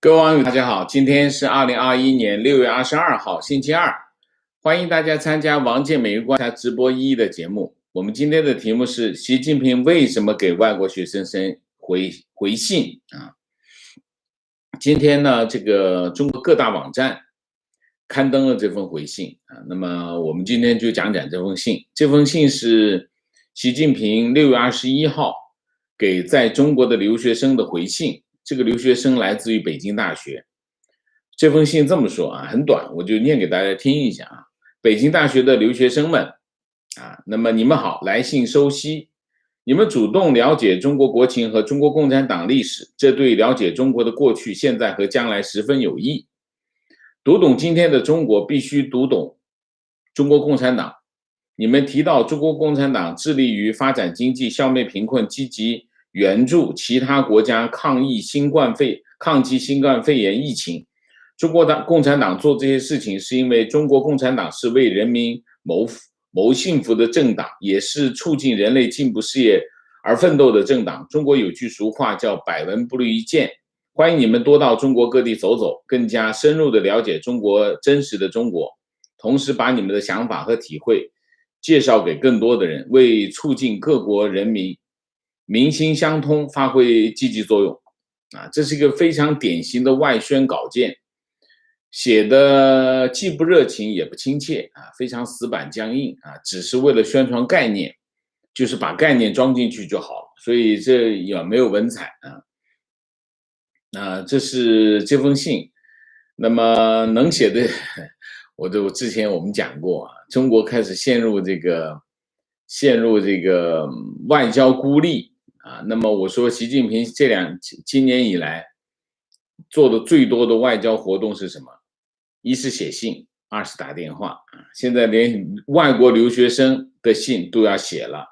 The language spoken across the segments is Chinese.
各位网友，大家好，今天是2021年6月22号，星期二，欢迎大家参加王健每日观察直播的节目。我们今天的题目是习近平为什么给外国学生回信啊？今天呢，这个中国各大网站刊登了这封回信啊。那么我们今天就讲讲这封信。这封信是习近平6月21号给在中国的留学生的回信。这个留学生来自于北京大学。这封信这么说啊，很短，我就念给大家听一下啊。北京大学的留学生们啊，那么你们好，来信收悉。你们主动了解中国国情和中国共产党历史，这对了解中国的过去、现在和将来十分有益。读懂今天的中国，必须读懂中国共产党。你们提到中国共产党致力于发展经济、消灭贫困、积极援助其他国家抗击新冠肺炎疫情。中国共产党做这些事情，是因为中国共产党是为人民谋幸福的政党，也是促进人类进步事业而奋斗的政党。中国有句俗话叫“百闻不如一见”，欢迎你们多到中国各地走走，更加深入的了解中国真实的中国，同时把你们的想法和体会介绍给更多的人，为促进各国人民民心相通发挥积极作用。这是一个非常典型的外宣稿件，写的既不热情也不亲切非常死板僵硬只是为了宣传概念，就是把概念装进去就好了，所以这也没有文采这是这封信。那么能写的，之前我们讲过中国开始陷入这个外交孤立那么我说习近平今年以来做的最多的外交活动是什么？一是写信，二是打电话现在连外国留学生的信都要写了，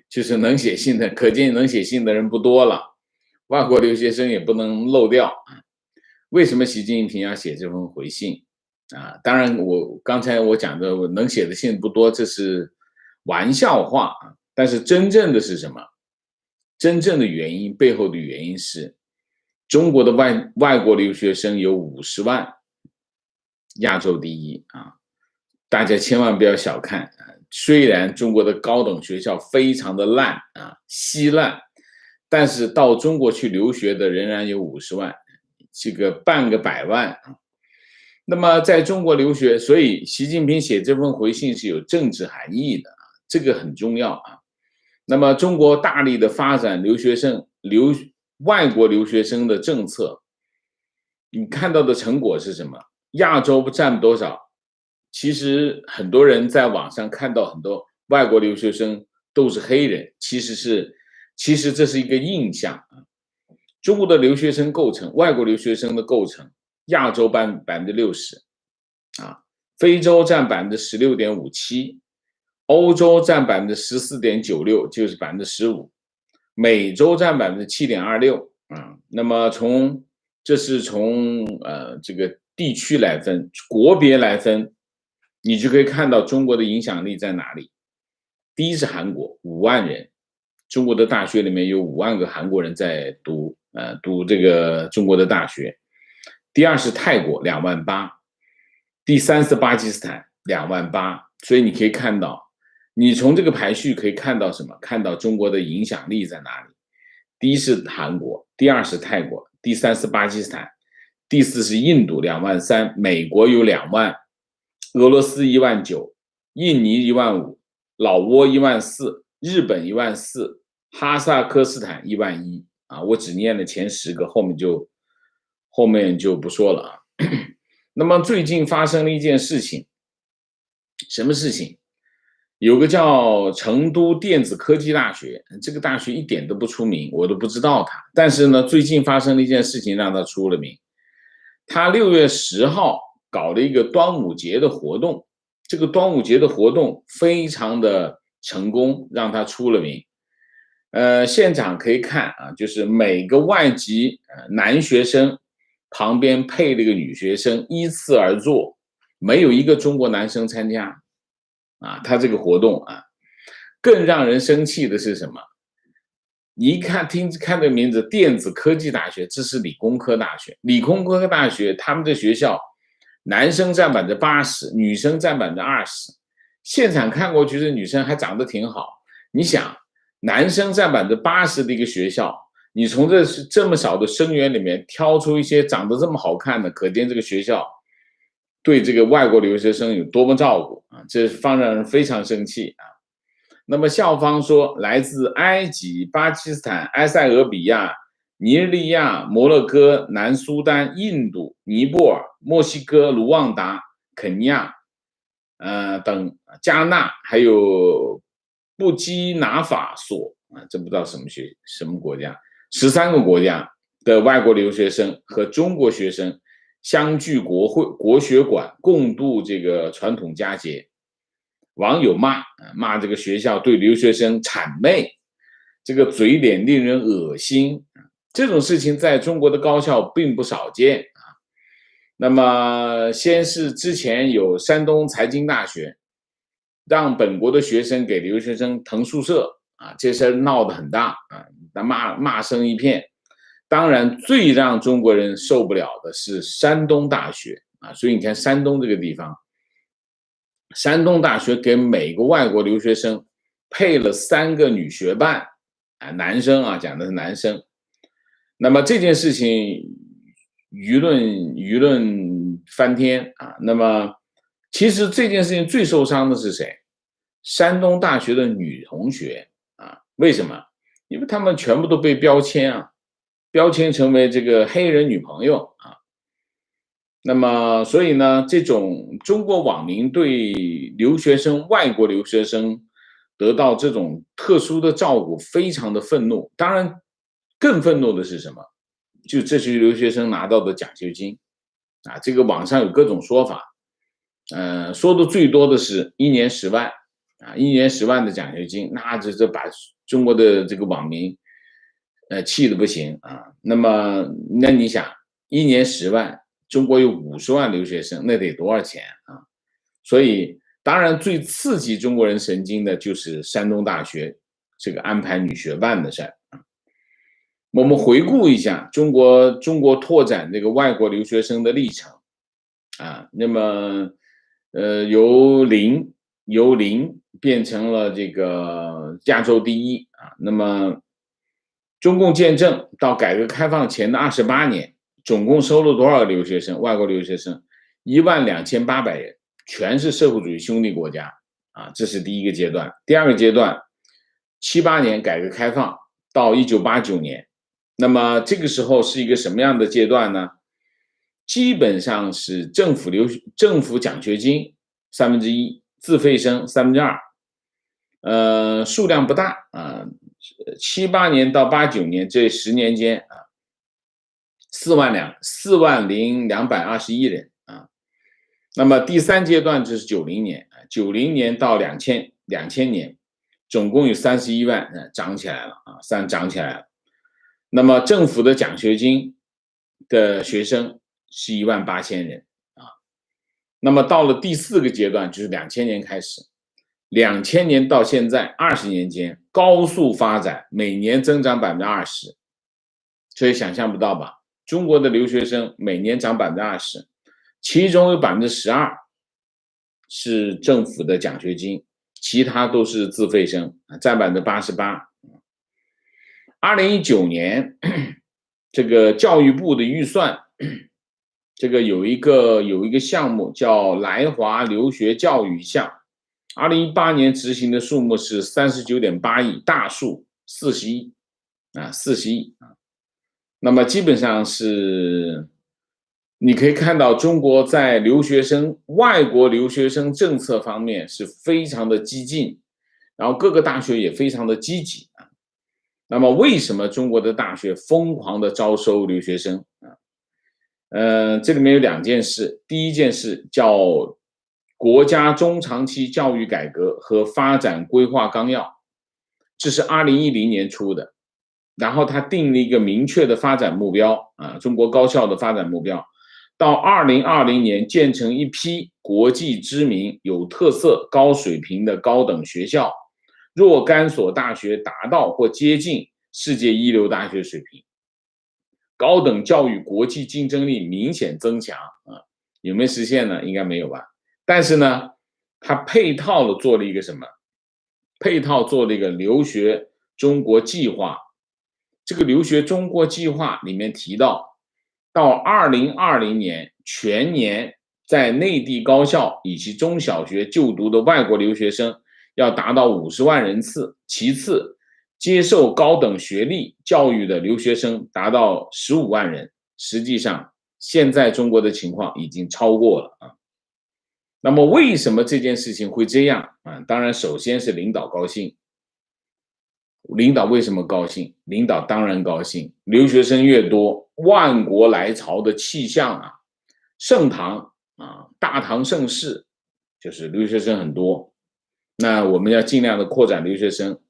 就是能写信的，可见能写信的人不多了，外国留学生也不能漏掉为什么习近平要写这封回信当然刚才我讲的能写的信不多，这是玩笑话但是真正的是什么？真正的原因，背后的原因是中国的外国留学生有50万，亚洲第一大家千万不要小看虽然中国的高等学校非常的烂稀烂，但是到中国去留学的仍然有50万，这个半个百万那么在中国留学，所以习近平写这封回信是有政治含义的这个很重要那么中国大力的发展外国留学生的政策，你看到的成果是什么？亚洲占多少？其实很多人在网上看到很多外国留学生都是黑人，其实这是一个印象中国的留学生构成，外国留学生的构成，亚洲占60%非洲占16.57%，欧洲占14.96%，就是15%，美洲占7.26%那么这是从这个地区来分，国别来分，你就可以看到中国的影响力在哪里。第一是韩国，5万人，中国的大学里面有5万个韩国人在读这个中国的大学。第二是泰国28000，第三是巴基斯坦28000，所以你可以看到，你从这个排序可以看到什么？看到中国的影响力在哪里？第一是韩国，第二是泰国，第三是巴基斯坦，第四是印度23000，美国有2万，俄罗斯19000，印尼15000，老挝14000，日本14000，哈萨克斯坦11000我只念了前10个，后面就不说了那么最近发生了一件事情，什么事情？有个叫成都电子科技大学，这个大学一点都不出名，我都不知道它。但是呢，最近发生了一件事情让它出了名。他6月10号搞了一个端午节的活动，这个端午节的活动非常的成功，让他出了名。现场可以看就是每个外籍男学生旁边配了一个女学生，依次而坐，没有一个中国男生参加他这个活动更让人生气的是什么？你一看看这个名字，电子科技大学，这是理工科大学。理工科大学他们的学校，男生占80%，女生占20%。现场看过去，这女生还长得挺好。你想，男生占80%的一个学校，你从这么少的生源里面挑出一些长得这么好看的，可见这个学校对这个外国留学生有多么照顾啊！这方让人非常生气啊。那么校方说，来自埃及、巴基斯坦、埃塞俄比亚、尼日利亚、摩洛哥、南苏丹、印度、尼泊尔、墨西哥、卢旺达、肯尼亚，等加纳，还有布基纳法索啊，这不知道什么国家，13个国家的外国留学生和中国学生相聚国学馆，共度这个传统佳节。网友骂这个学校对留学生谄媚，这个嘴脸令人恶心。这种事情在中国的高校并不少见啊。那么，先是之前有山东财经大学让本国的学生给留学生腾宿舍啊，这事儿闹得很大啊，骂声一片。当然，最让中国人受不了的是山东大学啊，所以你看山东这个地方。山东大学给每个外国留学生配了3个女学伴啊，男生啊，讲的是男生。那么这件事情舆论翻天啊。那么其实这件事情最受伤的是谁？山东大学的女同学啊。为什么？因为他们全部都被标签啊，标签成为这个黑人女朋友啊。那么，所以呢，这种中国网民对外国留学生得到这种特殊的照顾，非常的愤怒。当然，更愤怒的是什么？就这些留学生拿到的奖学金啊，这个网上有各种说法，说的最多的是1年10万啊，1年10万的奖学金，那这把中国的这个网民气得不行啊。那么，那你想，1年10万。中国有50万留学生，那得多少钱啊？所以，当然最刺激中国人神经的就是山东大学这个安排女学伴的事儿啊。我们回顾一下中国拓展这个外国留学生的历程啊，那么由零变成了这个亚洲第一啊。那么中共建政到改革开放前的28年。总共收了多少个留学生？外国留学生12800人，全是社会主义兄弟国家啊，这是第一个阶段。第二个阶段，78年改革开放到1989年，那么这个时候是一个什么样的阶段呢？基本上是政府奖学金1/3，自费生2/3，数量不大啊。78年到89年这10年间啊。40221人啊。那么第3阶段就是90年，90年到2000年，总共有31万，涨起来了啊，涨起来了。那么政府的奖学金的学生是18000人啊。那么到了第4个阶段，就是2000年开始，2000年到现在20年间高速发展，每年增长20%，所以想象不到吧？中国的留学生每年涨20%，其中有12%是政府的奖学金，其他都是自费生，占88%。2019年，这个教育部的预算，这个有一个项目叫来华留学教育项，2018年执行的数目是39.8亿，大数40亿啊，40亿啊。那么基本上是，你可以看到中国在外国留学生政策方面是非常的激进，然后各个大学也非常的积极啊。那么为什么中国的大学疯狂的招收留学生啊？这里面有2件事，第一件事叫国家中长期教育改革和发展规划纲要，这是2010年出的。然后他定了一个明确的发展目标啊，中国高校的发展目标，到2020年建成一批国际知名、有特色、高水平的高等学校，若干所大学达到或接近世界一流大学水平，高等教育国际竞争力明显增强啊。有没有实现呢？应该没有吧。但是呢，它配套的做了一个什么？配套做了一个留学中国计划。这个留学中国计划里面提到，到2020年全年在内地高校以及中小学就读的外国留学生要达到50万人次，其次接受高等学历教育的留学生达到15万人。实际上，现在中国的情况已经超过了啊。那么为什么这件事情会这样啊？当然，首先是领导高兴。领导为什么高兴？领导当然高兴，留学生越多，万国来朝的气象啊，盛唐啊，大唐盛世，就是留学生很多。那我们要尽量的扩展留学生，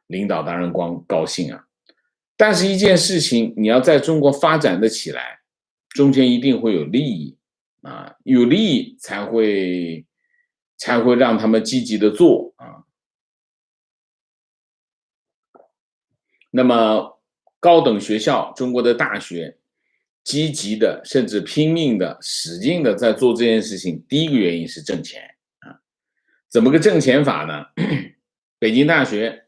领导当然高兴啊。但是一件事情，你要在中国发展的起来，中间一定会有利益啊，有利益才会让他们积极的做啊。那么高等学校，中国的大学，积极的甚至拼命的、使劲的在做这件事情，第一个原因是挣钱啊。怎么个挣钱法呢？北京大学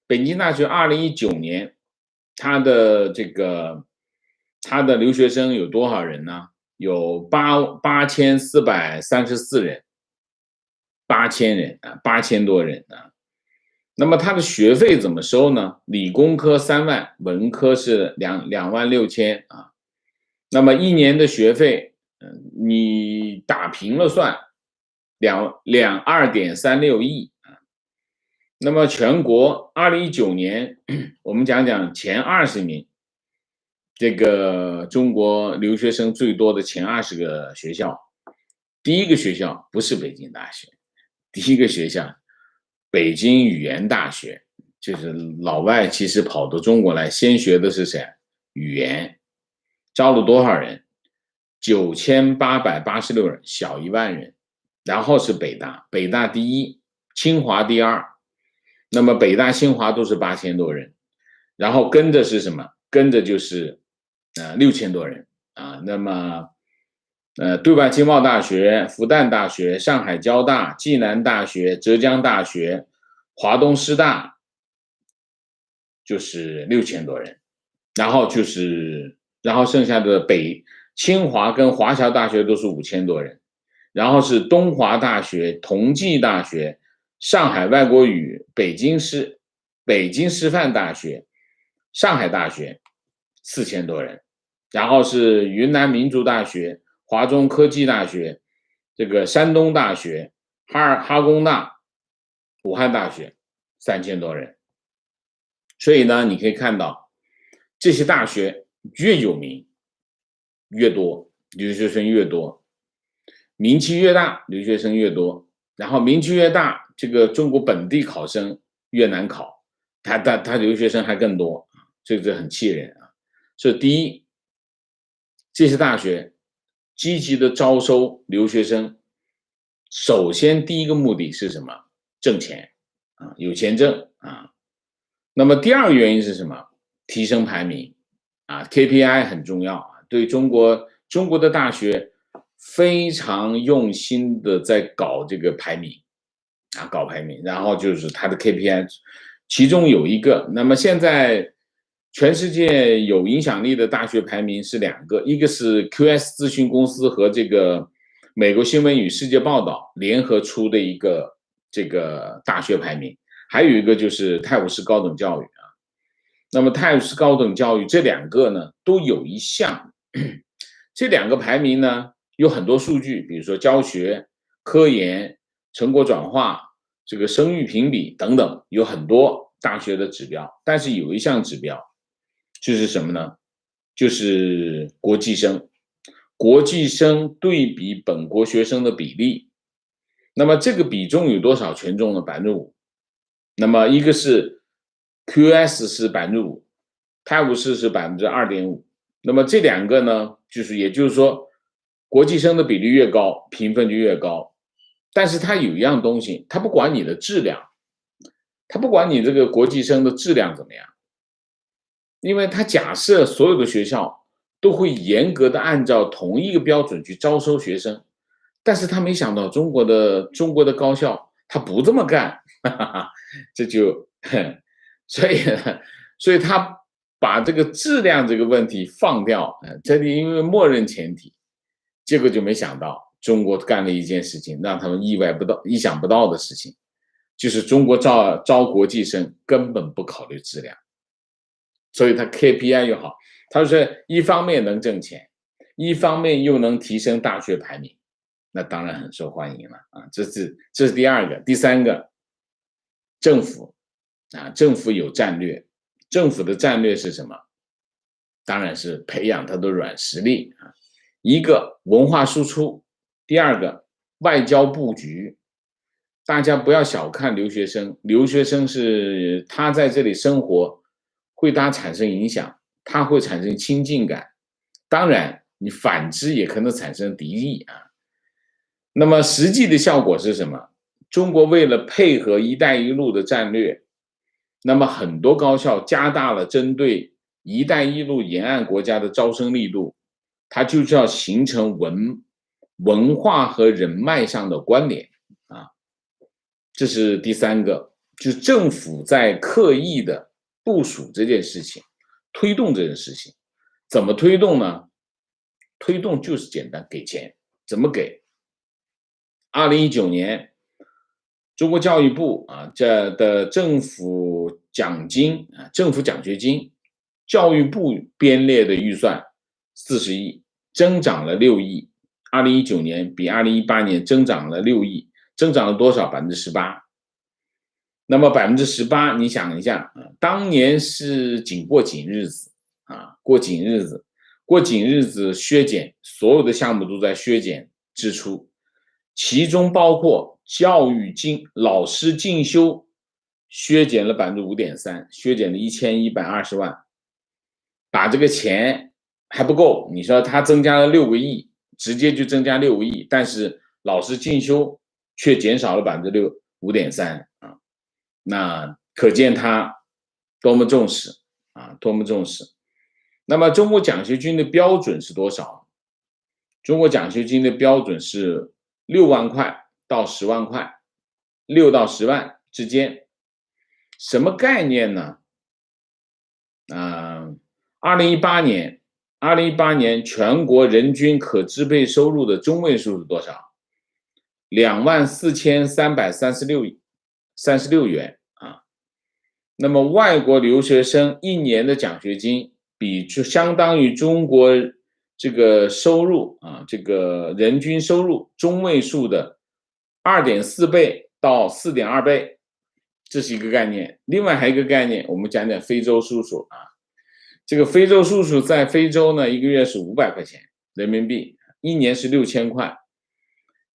2019年，它的留学生有多少人呢？有8434人，8000人啊，8000多人啊。那么他的学费怎么收呢？理工科3万，文科是26000啊。那么一年的学费，你打平了算2.36亿啊。那么全国2019年，我们讲讲前20名，这个中国留学生最多的前20个学校，第一个学校不是北京大学，第一个学校北京语言大学。就是老外其实跑到中国来先学的是谁？语言。招了多少人？9886人，小1万人。然后是北大，北大第一，清华第二。那么北大清华都是8000多人，然后跟着是什么？跟着就是6000多人啊。那么对外经贸大学、复旦大学、上海交大、暨南大学、浙江大学、华东师大就是6000多人。然后剩下的清华跟华侨大学都是5000多人。然后是东华大学、同济大学、上海外国语、北京师范大学、上海大学4000多人。然后是云南民族大学、华中科技大学、这个山东大学、哈工大、武汉大学3000多人。所以呢，你可以看到这些大学越有名越多，留学生越多，名气越大留学生越多，然后名气越大，这个中国本地考生越难考，他留学生还更多，这很气人啊。所以第一，这些大学积极的招收留学生，首先第一个目的是什么？挣钱啊，有钱挣啊。那么第二个原因是什么？提升排名啊 ，KPI 很重要啊。对中国的大学非常用心的在搞这个排名啊，搞排名，然后就是它的 KPI， 其中有一个，那么现在全世界有影响力的大学排名是2个，一个是 QS 咨询公司和这个美国新闻与世界报道联合出的一个这个大学排名，还有一个就是泰晤士高等教育啊。那么泰晤士高等教育这2个呢，都有一项，这2个排名呢有很多数据，比如说教学、科研、成果转化、这个声誉评比等等，有很多大学的指标。但是有一项指标就是什么呢？就是国际生，国际生对比本国学生的比例。那么这个比重有多少权重呢？5%。那么一个是 QS 是5%，泰晤士是2.5%。那么这2个呢，也就是说，国际生的比例越高，评分就越高。但是它有一样东西，它不管你的质量，它不管你这个国际生的质量怎么样，因为他假设所有的学校都会严格的按照同一个标准去招收学生，但是他没想到中国的高校他不这么干，哈哈哈，这就，所以呢，所以他把这个质量这个问题放掉，这里因为默认前提，结果就没想到中国干了一件事情，让他们意想不到的事情，就是中国招国际生根本不考虑质量。所以它 KPI 又好，它是一方面能挣钱，一方面又能提升大学排名，那当然很受欢迎了啊。这是第二个，第三个，政府政府有战略，政府的战略是什么？当然是培养它的软实力啊。一个文化输出，第二个外交布局。大家不要小看留学生，留学生是他在这里生活。会对他产生影响，他会产生亲近感，当然你反之也可能产生敌意啊。那么实际的效果是什么？中国为了配合一带一路的战略，那么很多高校加大了针对一带一路沿岸国家的招生力度，它就是要形成文化和人脉上的关联啊。这是第三个，就是政府在刻意的部署这件事情，推动这件事情，怎么推动呢？推动就是简单，给钱。怎么给？2019年，中国教育部这的政府奖金政府奖学金，教育部编列的预算40亿，增长了6亿。2019年比2018年增长了6亿，增长了多少？18%。那么18%，你想一下当年是过紧日子过紧日子削减，所有的项目都在削减支出，其中包括教育老师进修削减了5.3%，削减了1120万，把这个钱还不够，你说他增加了6个亿，直接就增加6个亿，但是老师进修却减少了5.3%那可见他多么重视多么重视。那么中国奖学金的标准是多少？中国奖学金的标准是6万块到10万块，6到10万之间。什么概念呢？2018年全国人均可支配收入的中位数是多少？24,336元那么外国留学生一年的奖学金就相当于中国这个收入这个人均收入中位数的2.4倍到4.2倍，这是一个概念。另外还有一个概念，我们讲讲非洲叔叔这个非洲叔叔在非洲呢，一个月是500块钱人民币，一年是6000块。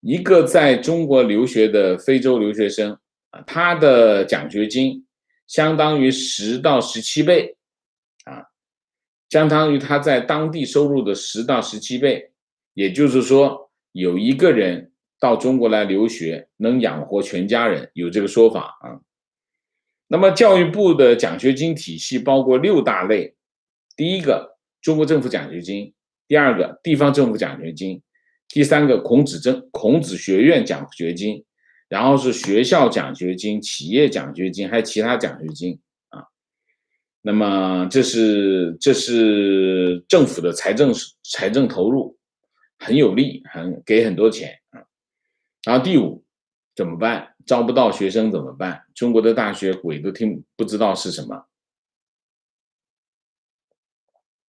一个在中国留学的非洲留学生他的奖学金相当于10到17倍相当于他在当地收入的10到17倍。也就是说，有一个人到中国来留学能养活全家人，有这个说法那么教育部的奖学金体系包括6大类，第一个中国政府奖学金，第二个地方政府奖学金，第三个孔子学院奖学金，然后是学校奖学金、企业奖学金，还有其他奖学金那么这是政府的财政投入，很有利，给很多钱然后第5怎么办？招不到学生怎么办？中国的大学鬼都不知道是什么，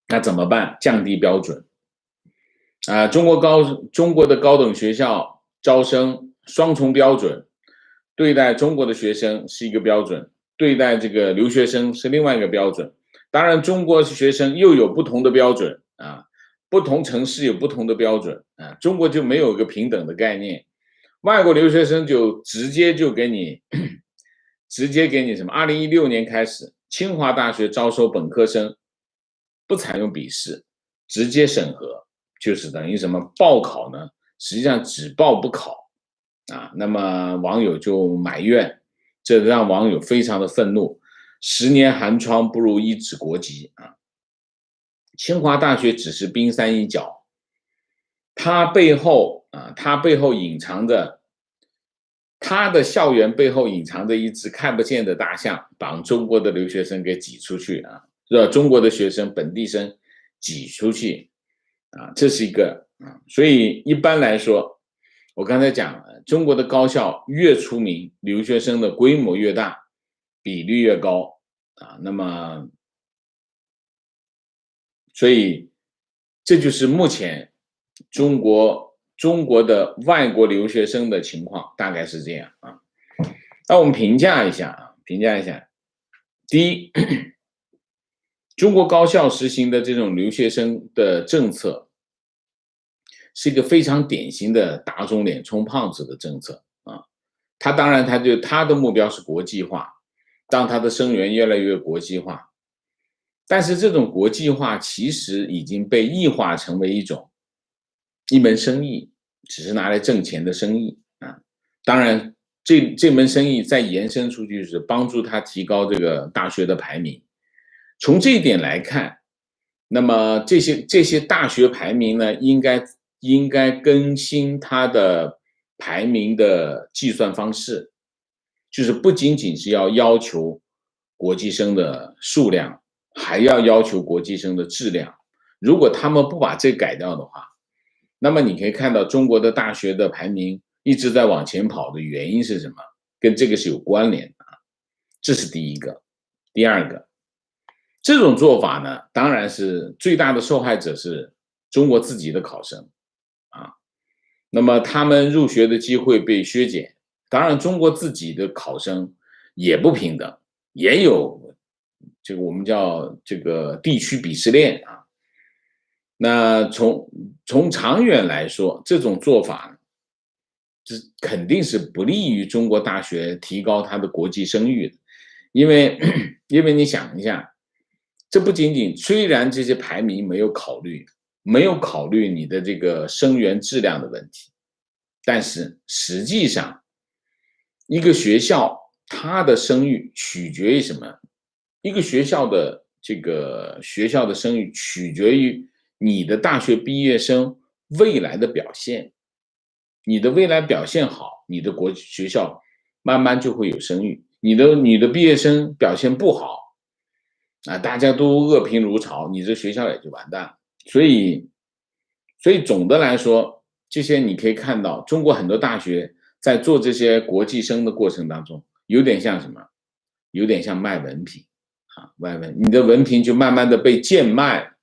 那怎么办？降低标准中国的高等学校招生双重标准，对待中国的学生是一个标准，对待这个留学生是另外一个标准。当然中国学生又有不同的标准不同城市有不同的标准中国就没有一个平等的概念。外国留学生就直接给你什么？2016年开始，清华大学招收本科生不采用笔试，直接审核，就是等于什么？报考呢，实际上只报不考那么网友就埋怨，这让网友非常的愤怒。10年寒窗不如一纸国籍啊。清华大学只是冰山一角，它背后隐藏着，它的校园背后隐藏着一只看不见的大象，把中国的留学生给挤出去啊，让中国的学生本地生挤出去啊，这是一个啊。所以一般来说，我刚才讲了，中国的高校越出名，留学生的规模越大，比例越高啊。那么，所以这就是目前中国的外国留学生的情况，大概是这样啊。那我们评价一下。第一，中国高校实行的这种留学生的政策，是一个非常典型的打肿脸充胖子的政策啊。当然，他的目标是国际化，让他的生源越来越国际化。但是这种国际化其实已经被异化成为一门生意，只是拿来挣钱的生意啊。当然，这门生意再延伸出去是帮助他提高这个大学的排名。从这一点来看，那么这些大学排名呢，应该更新它的排名的计算方式，就是不仅仅是要求国际生的数量，还要求国际生的质量。如果他们不把这改掉的话，那么你可以看到中国的大学的排名一直在往前跑的原因是什么？跟这个是有关联的。这是第一个。第二个，这种做法呢，当然是最大的受害者是中国自己的考生啊。那么他们入学的机会被削减，当然中国自己的考生也不平等，也有这个我们叫这个地区鄙视链啊。那从长远来说，这种做法这肯定是不利于中国大学提高它的国际声誉的。因为你想一下，这不仅仅虽然这些排名没有考虑你的这个生源质量的问题，但是实际上一个学校它的声誉取决于什么？一个学校的声誉取决于你的大学毕业生未来的表现。你的未来表现好，你的学校慢慢就会有声誉。你的毕业生表现不好啊，大家都恶评如潮，你这学校也就完蛋了。所以总的来说，这些你可以看到，中国很多大学在做这些国际生的过程当中，有点像什么？有点像卖文凭啊，你的文凭就慢慢的被贱卖。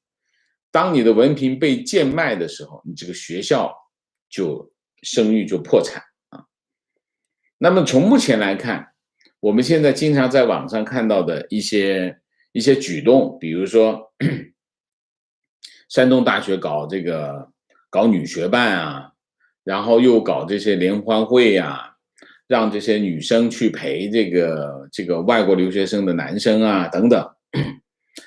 当你的文凭被贱卖的时候，你这个学校声誉就破产啊。那么从目前来看，我们现在经常在网上看到的一些举动，比如说山东大学搞女学办啊，然后又搞这些联欢会啊，让这些女生去陪这个外国留学生的男生啊等等，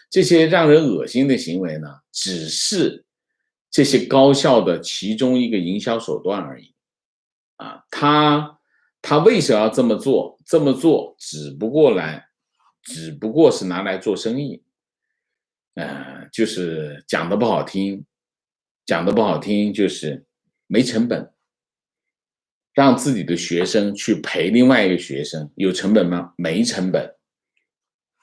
这些让人恶心的行为呢，只是这些高校的其中一个营销手段而已啊。他为什么要这么做？这么做只不过是拿来做生意，就是讲的不好听就是没成本，让自己的学生去陪另外一个学生，有成本吗？没成本，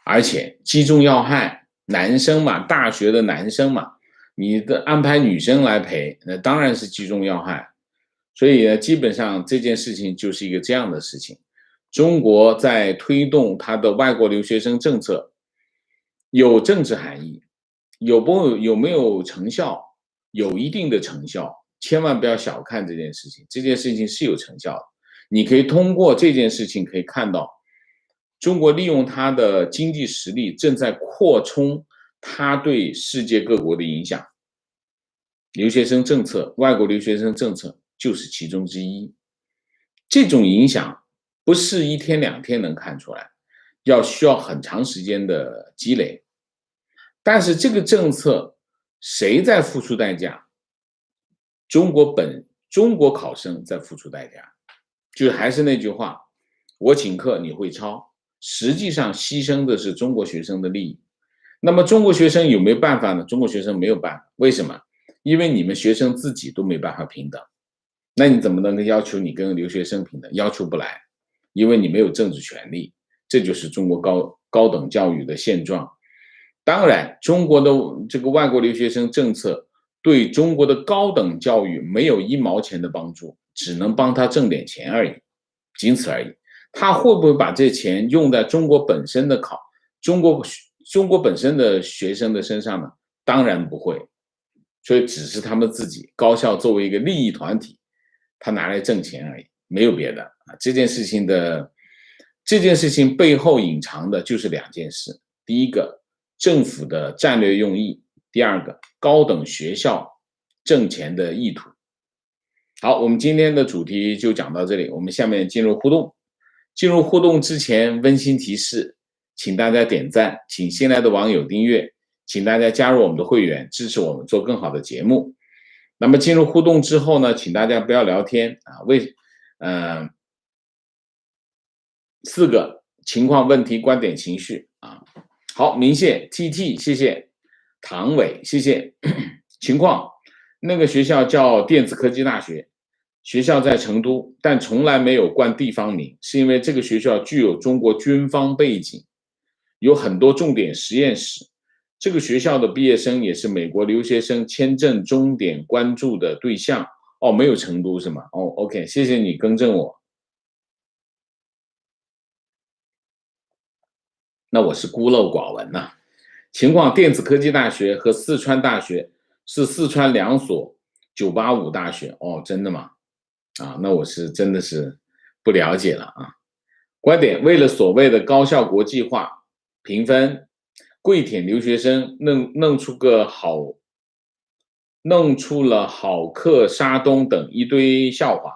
而且击中要害，男生嘛，大学的男生嘛，你的安排女生来陪，那当然是击中要害。所以呢，基本上这件事情就是一个这样的事情。中国在推动它的外国留学生政策，有政治含义，有没有成效？有一定的成效，千万不要小看这件事情。这件事情是有成效的。你可以通过这件事情可以看到，中国利用它的经济实力正在扩充它对世界各国的影响。留学生政策，外国留学生政策就是其中之一。这种影响不是一天两天能看出来，需要很长时间的积累。但是这个政策谁在付出代价？中国考生在付出代价。就还是那句话，我请客你会抄，实际上牺牲的是中国学生的利益。那么中国学生有没有办法呢？中国学生没有办法，为什么？因为你们学生自己都没办法平等，那你怎么能够要求你跟留学生平等？要求不来，因为你没有政治权利。这就是中国高等教育的现状。当然，中国的这个外国留学生政策对中国的高等教育没有1毛钱的帮助，只能帮他挣点钱而已，仅此而已。他会不会把这钱用在中国本身的中国本身的学生的身上呢？当然不会。所以只是他们自己高校作为一个利益团体，他拿来挣钱而已，没有别的啊。这件事情背后隐藏的就是2件事：第一个，政府的战略用意；第二个，高等学校挣钱的意图。好，我们今天的主题就讲到这里，我们下面进入互动。进入互动之前，温馨提示，请大家点赞，请新来的网友订阅，请大家加入我们的会员，支持我们做更好的节目。那么进入互动之后呢，请大家不要聊天啊，4个情况、问题、观点、情绪啊。好，明谢 TT， 谢谢唐伟，谢谢情况。那个学校叫电子科技大学，学校在成都，但从来没有冠地方名，是因为这个学校具有中国军方背景，有很多重点实验室。这个学校的毕业生也是美国留学生签证重点关注的对象。哦，没有成都是吗？哦 ，OK， 谢谢你更正我。那我是孤陋寡闻呐。情况，电子科技大学和四川大学是四川2所985大学。哦，真的吗？啊，那我是真的是不了解了啊。观点，为了所谓的高校国际化评分，跪舔留学生，弄出了好客沙东等一堆笑话。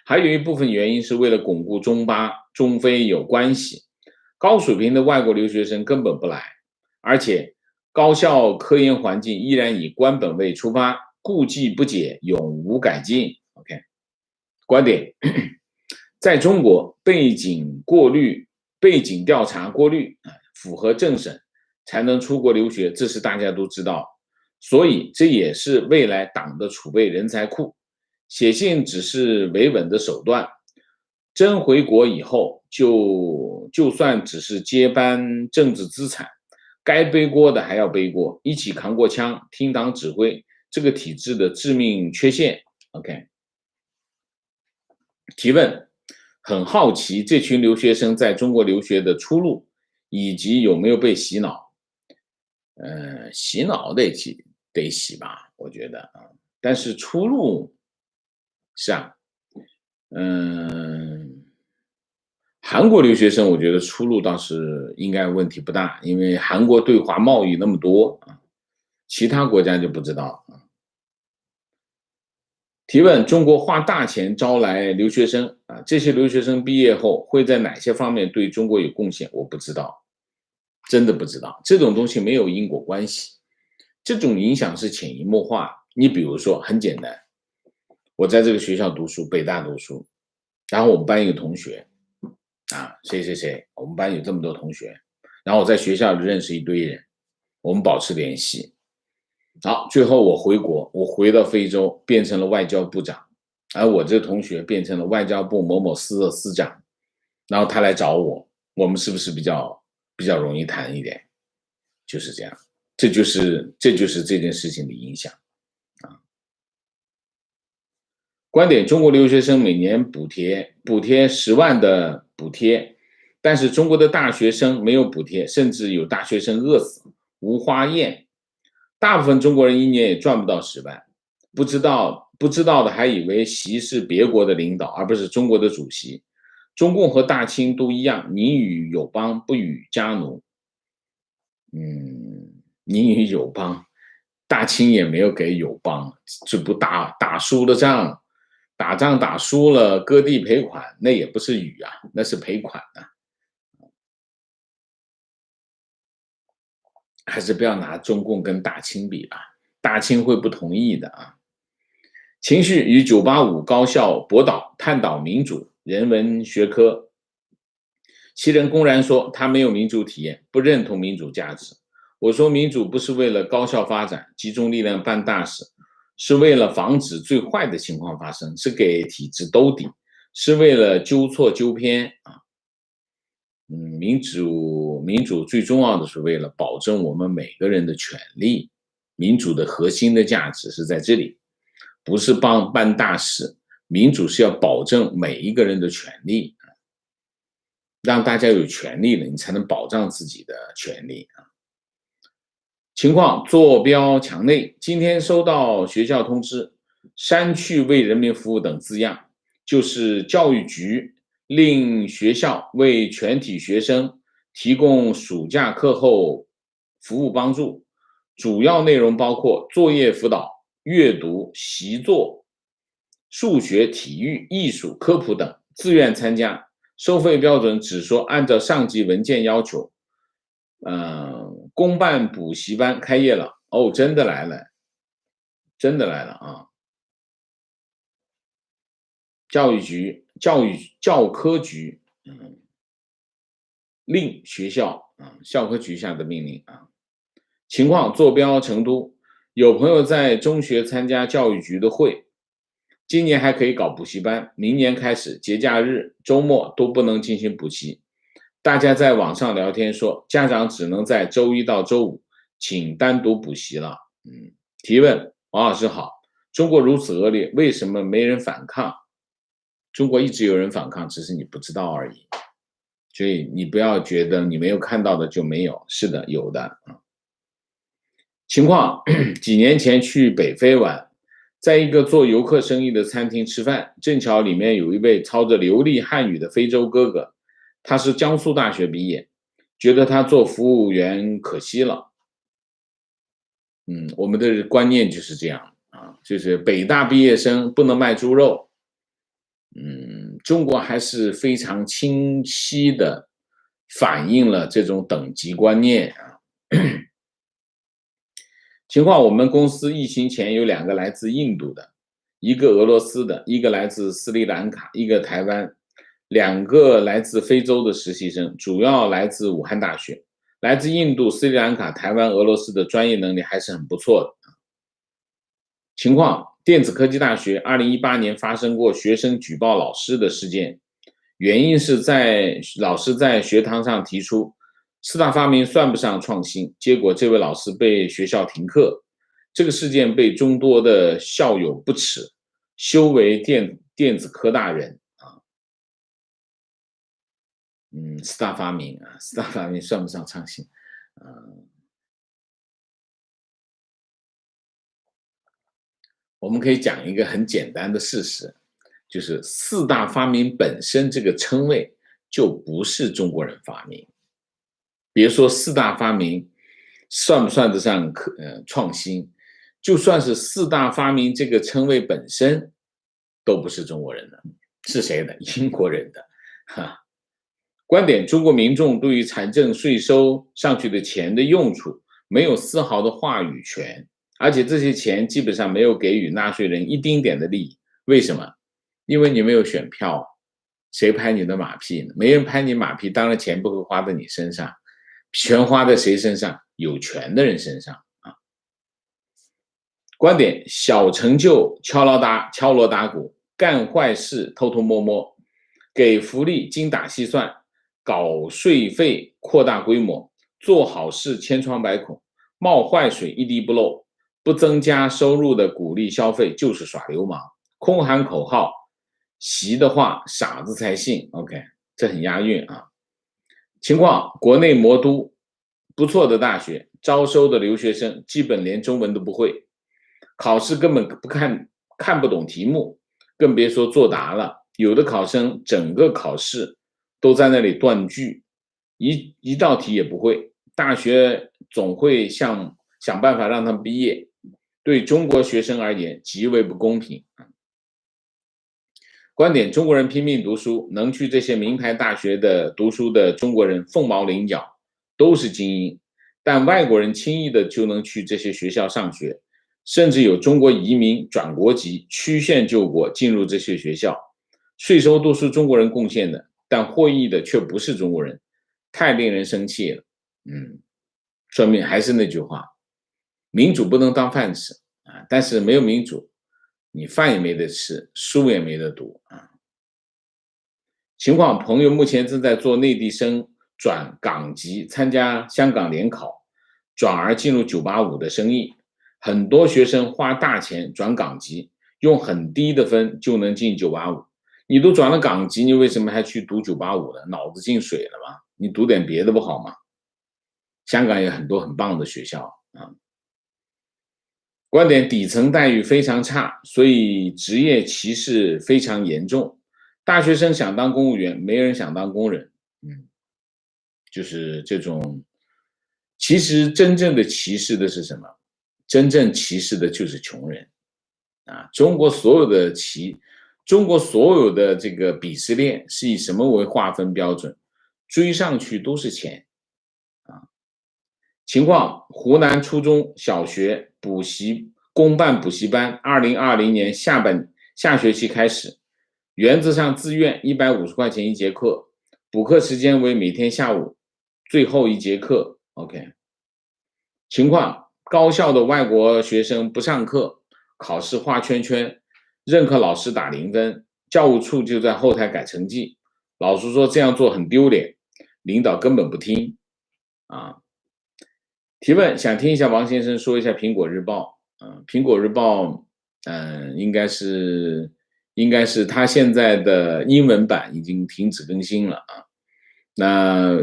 还有一部分原因是为了巩固中巴中非有关系。高水平的外国留学生根本不来，而且高校科研环境依然以官本位出发，顾忌不解，永无改进。OK， 观点，在中国背景调查过滤，符合政审才能出国留学，这是大家都知道，所以这也是未来党的储备人才库。写信只是维稳的手段，真回国以后就算只是接班政治资产，该背锅的还要背锅，一起扛过枪，听党指挥，这个体制的致命缺陷。OK， 提问，很好奇这群留学生在中国留学的出路，以及有没有被洗脑。洗脑得洗吧，我觉得啊，但是出路是啊，韩国留学生我觉得出路倒是应该问题不大，因为韩国对华贸易那么多啊，其他国家就不知道啊。提问，中国花大钱招来留学生啊，这些留学生毕业后会在哪些方面对中国有贡献？我不知道，真的不知道，这种东西没有因果关系，这种影响是潜移默化。你比如说很简单，我在这个学校读书，北大读书，然后我们班一个同学啊，谁，我们班有这么多同学，然后我在学校认识一堆人，我们保持联系。好，最后我回国，我回到非洲，变成了外交部长，而我这个同学变成了外交部某某司的司长，然后他来找我，我们是不是比较容易谈一点？就是这样，这就是这件事情的影响啊。观点，中国留学生每年补贴10万的补贴，但是中国的大学生没有补贴，甚至有大学生饿死，无花宴。大部分中国人一年也赚不到10万，不知道的还以为习是别国的领导，而不是中国的主席。中共和大清都一样，宁与友邦，不与家奴。宁与友邦，大清也没有给友邦，这不打输了仗，打仗打输了，割地赔款，那也不是与啊，那是赔款啊。还是不要拿中共跟大清比吧，大清会不同意的啊。情绪与985高校博导探讨民主人文学科，其人公然说他没有民主体验，不认同民主价值。我说民主不是为了高效发展，集中力量办大事，是为了防止最坏的情况发生，是给体制兜底，是为了纠错纠偏啊。民主最重要的是为了保证我们每个人的权利。民主的核心的价值是在这里，不是办大事。民主是要保证每一个人的权利，让大家有权利了，你才能保障自己的权利啊。情况坐标墙内，今天收到学校通知，删去为人民服务等字样，就是教育局令学校为全体学生提供暑假课后服务帮助，主要内容包括作业辅导、阅读、习作、数学、体育、艺术、科普等，自愿参加。收费标准只说按照上级文件要求。公办补习班开业了哦，真的来了，真的来了啊！教科局，令学校教科局下的命令啊。情况坐标成都，有朋友在中学参加教育局的会，今年还可以搞补习班，明年开始节假日、周末都不能进行补习。大家在网上聊天说，家长只能在周一到周五请单独补习了。提问：王老师好，中国如此恶劣，为什么没人反抗？中国一直有人反抗，只是你不知道而已。所以你不要觉得你没有看到的就没有，是的，有的。情况：几年前去北非玩，在一个做游客生意的餐厅吃饭，正巧里面有一位操着流利汉语的非洲哥哥，他是江苏大学毕业，觉得他做服务员可惜了。我们的观念就是这样啊，就是北大毕业生不能卖猪肉。中国还是非常清晰的反映了这种等级观念啊。情况：我们公司疫情前有2个来自印度的，一个俄罗斯的，一个来自斯里兰卡，一个台湾，2个来自非洲的实习生，主要来自武汉大学。来自印度、斯里兰卡、台湾、俄罗斯的专业能力还是很不错的。情况：电子科技大学2018年发生过学生举报老师的事件，原因是老师在学堂上提出4大发明算不上创新，结果这位老师被学校停课。这个事件被众多的校友不耻，修为电子科大人啊。4大发明啊，4大发明算不上创新。我们可以讲一个很简单的事实，就是4大发明本身这个称谓就不是中国人发明。别说4大发明算不算得上创新，就算是4大发明这个称谓本身都不是中国人的，是谁的？英国人的。观点：中国民众对于财政税收上去的钱的用处没有丝毫的话语权，而且这些钱基本上没有给予纳税人一丁点的利益。为什么？因为你没有选票，谁拍你的马屁呢？没人拍你马屁，当然钱不会花在你身上，全花在谁身上？有权的人身上啊。观点：小成就敲锣打鼓，干坏事偷偷摸摸，给福利精打细算，搞税费扩大规模，做好事千疮百孔，冒坏水一滴不漏，不增加收入的鼓励消费就是耍流氓，空喊口号，习的话傻子才信。 OK， 这很押韵啊。情况：国内魔都不错的大学招收的留学生基本连中文都不会，考试根本看不懂题目，更别说作答了。有的考生整个考试都在那里断句，一道题也不会。大学总会想办法让他们毕业，对中国学生而言极为不公平。观点：中国人拼命读书，能去这些名牌大学的读书的中国人凤毛麟角，都是精英，但外国人轻易的就能去这些学校上学，甚至有中国移民转国籍曲线救国进入这些学校，税收都是中国人贡献的，但获益的却不是中国人，太令人生气了。说明还是那句话，民主不能当饭吃啊，但是没有民主，你饭也没得吃，书也没得读啊。情况，朋友目前正在做内地生转港籍，参加香港联考，转而进入985的生意。很多学生花大钱转港籍，用很低的分就能进985。你都转了港籍，你为什么还去读985呢？脑子进水了吗？你读点别的不好吗？香港有很多很棒的学校啊。观点，底层待遇非常差，所以职业歧视非常严重。大学生想当公务员，没人想当工人。就是这种。其实真正的歧视的是什么？真正歧视的就是穷人啊！中国所有的这个鄙视链是以什么为划分标准？追上去都是钱啊！情况，湖南初中小学公办补习班2020年下学期开始，原则上自愿150块钱一节课，补课时间为每天下午最后一节课。OK。情况，高校的外国学生不上课，考试画圈圈，任课老师打0分，教务处就在后台改成绩。老师说这样做很丢脸，领导根本不听啊。提问，想听一下王先生说一下苹果日报。苹果日报应该是他现在的英文版已经停止更新了啊。那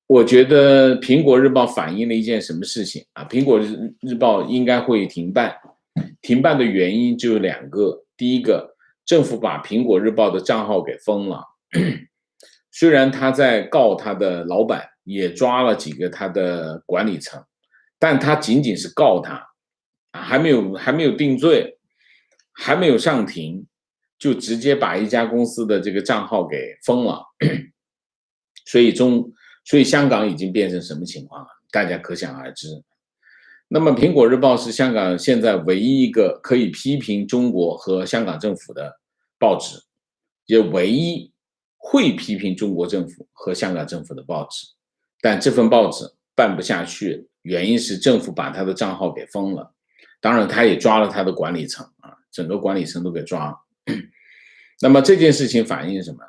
我觉得苹果日报反映了一件什么事情啊？苹果日报应该会停办，停办的原因就有2个。第一个，政府把苹果日报的账号给封了，虽然他在告他的老板，也抓了几个他的管理层，但他仅仅是告他还没有定罪，还没有上庭，就直接把一家公司的这个账号给封了。所以香港已经变成什么情况了？大家可想而知。那么苹果日报是香港现在唯一一个可以批评中国和香港政府的报纸，也唯一会批评中国政府和香港政府的报纸。但这份报纸办不下去，原因是政府把他的账号给封了，当然他也抓了他的管理层啊，整个管理层都给抓了。那么这件事情反映什么？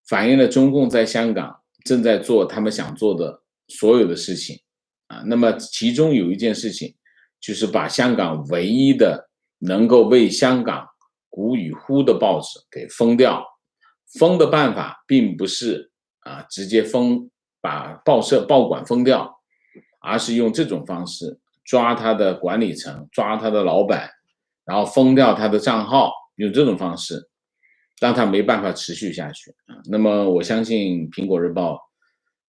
反映了中共在香港正在做他们想做的所有的事情啊。那么其中有一件事情，就是把香港唯一的能够为香港鼓与呼的报纸给封掉。封的办法并不是直接把报馆封掉，而是用这种方式抓他的管理层，抓他的老板，然后封掉他的账号，用这种方式让他没办法持续下去。那么我相信苹果日报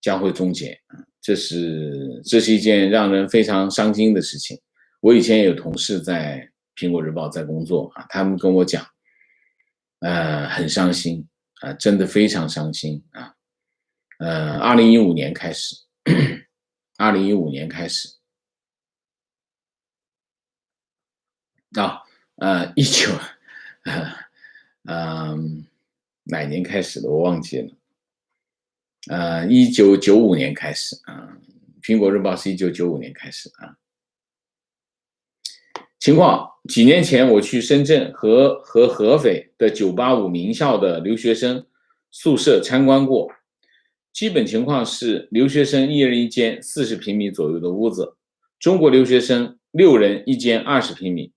将会终结，这是一件让人非常伤心的事情。我以前也有同事在苹果日报在工作他们跟我讲很伤心真的非常伤心2015年开始2015年开始哪年开始的我忘记了1995年开始苹果日报是1995年开始情况，几年前我去深圳和合肥的985名校的留学生宿舍参观过，基本情况是留学生1人1间40平米左右的屋子，中国留学生6人1间20平米，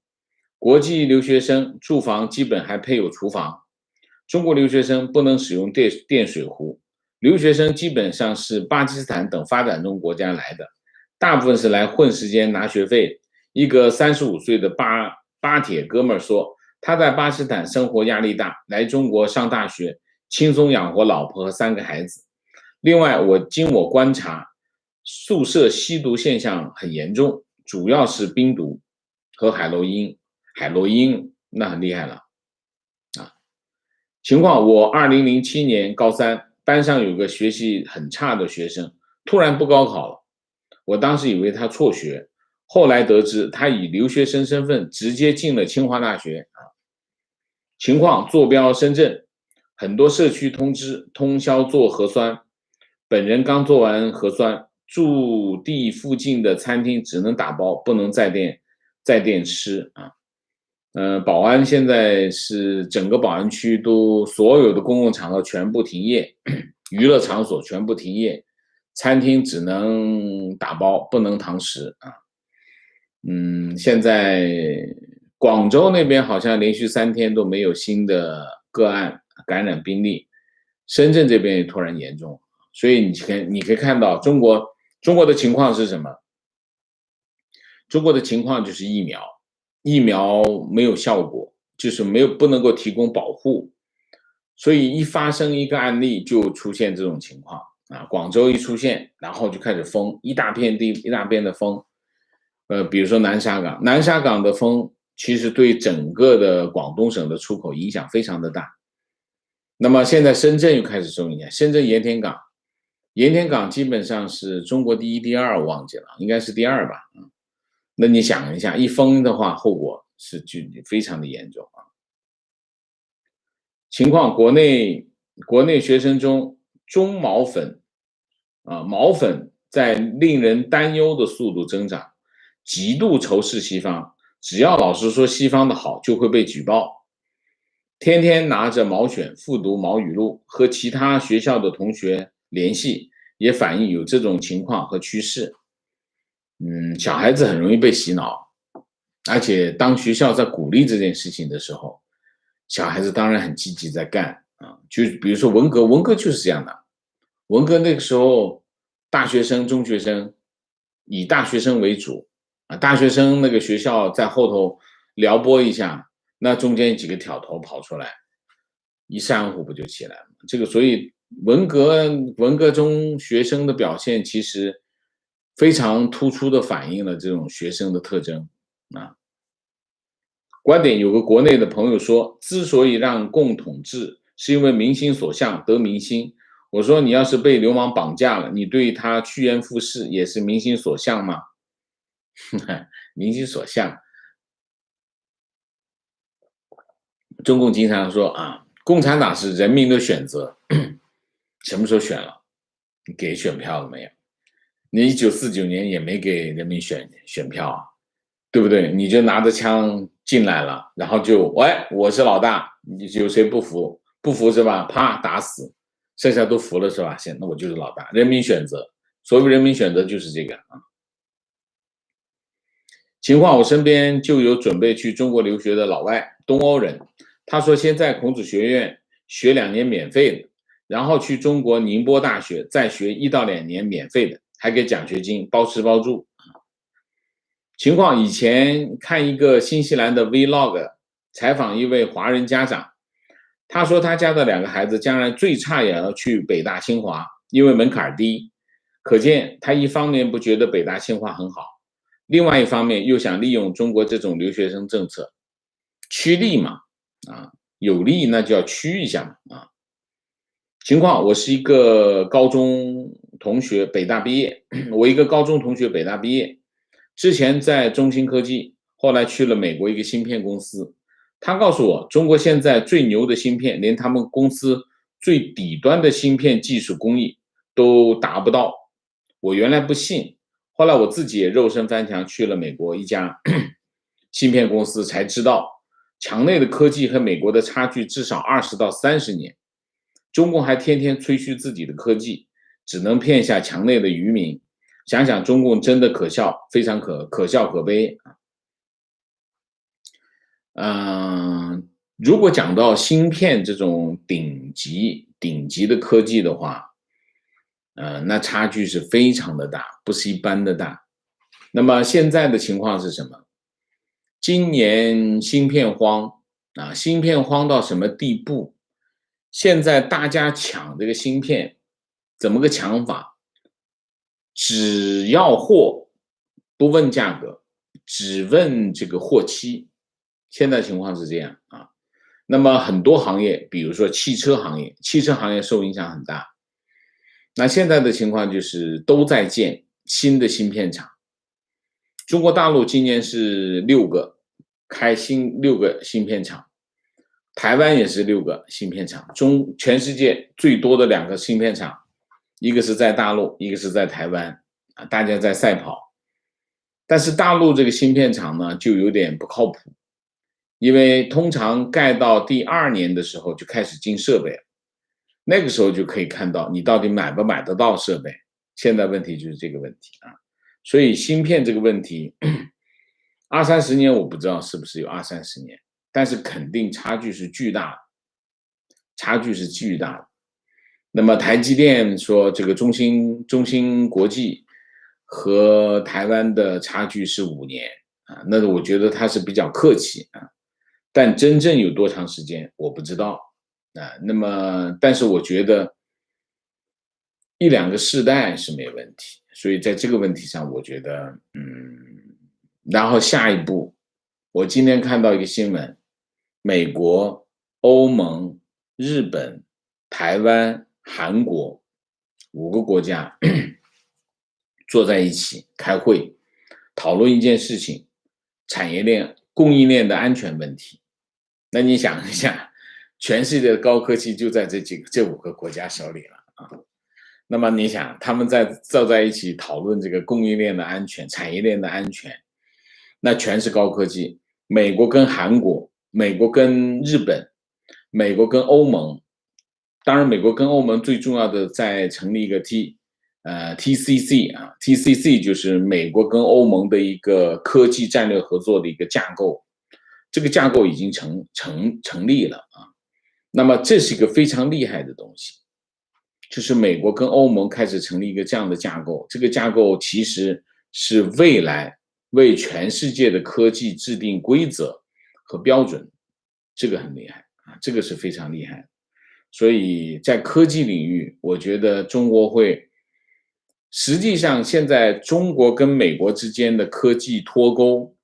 国际留学生住房基本还配有厨房，中国留学生不能使用电水壶，留学生基本上是巴基斯坦等发展中国家来的，大部分是来混时间拿学费。一个35岁的巴铁哥们说，他在巴基斯坦生活压力大，来中国上大学，轻松养活老婆和3个孩子。另外，经我观察，宿舍吸毒现象很严重，主要是冰毒和海洛因那很厉害了情况，我2007年高3，班上有个学习很差的学生，突然不高考了，我当时以为他辍学。后来得知他以留学生身份直接进了清华大学情况，坐标深圳，很多社区通知通宵做核酸，本人刚做完核酸，驻地附近的餐厅只能打包，不能在店吃啊。宝安现在是整个宝安区都所有的公共场合全部停业，娱乐场所全部停业，餐厅只能打包，不能堂食啊。现在广州那边好像连续3天都没有新的个案感染病例，深圳这边也突然严重，所以你可以看到中国的情况是什么？中国的情况就是疫苗没有效果，就是不能够提供保护，所以一发生一个案例就出现这种情况啊。广州一出现，然后就开始封一大片的封。比如说南沙港的封，其实对整个的广东省的出口影响非常的大。那么现在深圳又开始受影响，深圳盐田港基本上是中国第一、第二，我忘记了，应该是第二吧。那你想一下，一封的话，后果就非常的严重啊。情况国内学生中中毛粉毛粉在令人担忧的速度增长，极度仇视西方，只要老师说西方的好，就会被举报。天天拿着毛选复读毛语录，和其他学校的同学联系，也反映有这种情况和趋势。小孩子很容易被洗脑，而且当学校在鼓励这件事情的时候，小孩子当然很积极在干啊。就比如说文革就是这样的，文革那个时候，大学生、中学生以大学生为主啊，大学生那个学校在后头撩拨一下，那中间几个挑头跑出来，一山虎不就起来了？这个所以文革中学生的表现其实非常突出的反映了这种学生的特征啊。观点有个国内的朋友说，之所以让共统治，是因为民心所向，得民心。我说，你要是被流氓绑架了，你对他趋炎附势，也是民心所向吗？民心所向。中共经常说啊，共产党是人民的选择，什么时候选了？你给选票了没有？你1949年也没给人民选票啊，对不对？你就拿着枪进来了，然后喂，我是老大，你有谁不服？不服是吧？啪打死，剩下都服了是吧？行，那我就是老大。人民选择，所谓人民选择就是这个啊。情况我身边就有准备去中国留学的老外，东欧人，他说先在孔子学院学2年免费的，然后去中国宁波大学再学1到2年免费的，还给奖学金，包吃包住。情况以前看一个新西兰的 Vlog， 采访一位华人家长，他说他家的2个孩子将来最差也要去北大清华，因为门槛低。可见他一方面不觉得北大清华很好，另外一方面又想利用中国这种留学生政策趋利嘛，有利那就要趋一下嘛啊。情况我是一个高中同学，北大毕业，我一个高中同学北大毕业，之前在中芯科技，后来去了美国一个芯片公司。他告诉我，中国现在最牛的芯片，连他们公司最底端的芯片技术工艺都达不到。我原来不信，后来我自己也肉身翻墙去了美国一家芯片公司，才知道墙内的科技和美国的差距至少20到30年。中共还天天吹嘘自己的科技，只能骗下墙内的渔民。想想中共真的可笑，非常可笑可悲如果讲到芯片这种顶级的科技的话，那差距是非常的大，不是一般的大。那么现在的情况是什么？今年芯片荒芯片荒到什么地步？现在大家抢这个芯片，怎么个抢法？只要货，不问价格，只问这个货期。现在情况是这样啊。那么很多行业，比如说汽车行业受影响很大。那现在的情况就是都在建新的芯片厂。中国大陆今年是6个芯片厂，台湾也是6个芯片厂，全世界最多的2个芯片厂，一个是在大陆，一个是在台湾啊，大家在赛跑。但是大陆这个芯片厂呢，就有点不靠谱，因为通常盖到第2年的时候就开始进设备了，那个时候就可以看到你到底买不买得到设备。现在问题就是这个问题啊，所以芯片这个问题，20-30年我不知道是不是有20-30年，但是肯定差距是巨大的，差距是巨大的。那么台积电说这个中芯国际和台湾的差距是5年啊，那我觉得他是比较客气啊，但真正有多长时间我不知道啊。那么但是我觉得1-2个世代是没问题，所以在这个问题上我觉得然后下一步我今天看到一个新闻，美国、欧盟、日本、台湾、韩国5个国家坐在一起开会，讨论一件事情，产业链、供应链的安全问题。那你想一下，全世界的高科技就在这5个国家手里了啊。那么你想，他们坐在一起讨论这个供应链的安全、产业链的安全，那全是高科技。美国跟韩国、美国跟日本、美国跟欧盟，当然美国跟欧盟最重要的在成立一个TCC 啊 ，TCC 就是美国跟欧盟的一个科技战略合作的一个架构，这个架构已经成立了啊。那么这是一个非常厉害的东西，就是美国跟欧盟开始成立一个这样的架构，这个架构其实是未来为全世界的科技制定规则和标准，这个很厉害啊，这个是非常厉害的。所以在科技领域，我觉得中国会，实际上现在中国跟美国之间的科技脱钩，